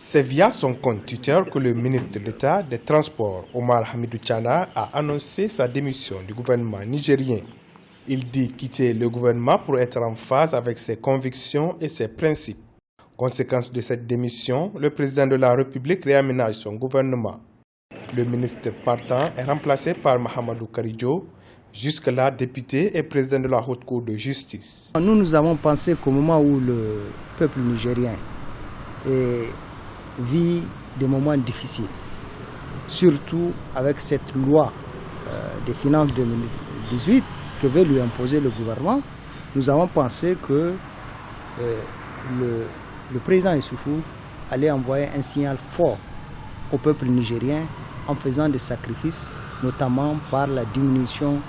C'est via son compte Twitter que le ministre d'État des Transports, Omar Hamidou Tchana, a annoncé sa démission du gouvernement nigérien. Il dit quitter le gouvernement pour être en phase avec ses convictions et ses principes. Conséquence de cette démission, le président de la République réaménage son gouvernement. Le ministre partant est remplacé par Mahamadou Karidjo, jusque-là député et président de la Haute Cour de justice. Nous avons pensé qu'au moment où le peuple nigérien vit des moments difficiles, surtout avec cette loi des finances 2018 que veut lui imposer le gouvernement, nous avons pensé que le président Issoufou allait envoyer un signal fort au peuple nigérien en faisant des sacrifices, notamment par la diminution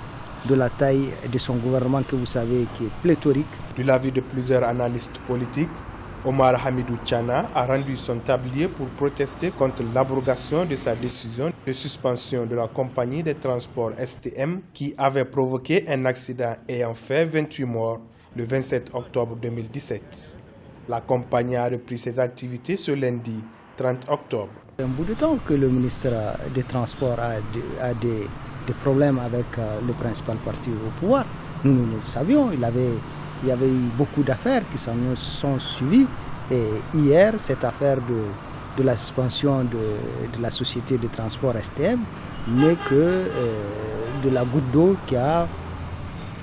de la taille de son gouvernement que vous savez qui est pléthorique. De l'avis de plusieurs analystes politiques, Omar Hamidou Tchana a rendu son tablier pour protester contre l'abrogation de sa décision de suspension de la compagnie des transports STM qui avait provoqué un accident ayant fait 28 morts le 27 octobre 2017. La compagnie a repris ses activités ce lundi 30 octobre. Un bout de temps que le ministre des Transports a des problèmes avec le principal parti au pouvoir. Nous le savions, il y avait eu beaucoup d'affaires qui s'en sont suivies. Et hier, cette affaire de la suspension de la société de transport STM n'est que de la goutte d'eau qui a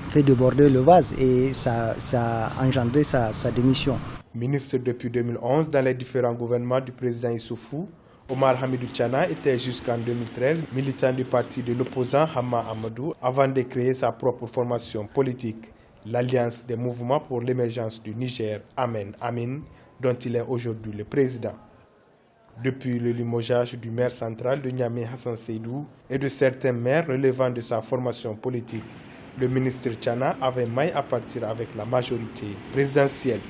fait déborder le vase et ça a engendré sa démission. Ministre depuis 2011 dans les différents gouvernements du président Issoufou, Omar Hamidou Tchana était jusqu'en 2013 militant du parti de l'opposant Hama Amadou avant de créer sa propre formation politique, l'Alliance des mouvements pour l'émergence du Niger, Amen Amin, dont il est aujourd'hui le président. Depuis le limogeage du maire central de Niamey Hassan Seydou et de certains maires relevant de sa formation politique, le ministre Tchana avait maille à partir avec la majorité présidentielle.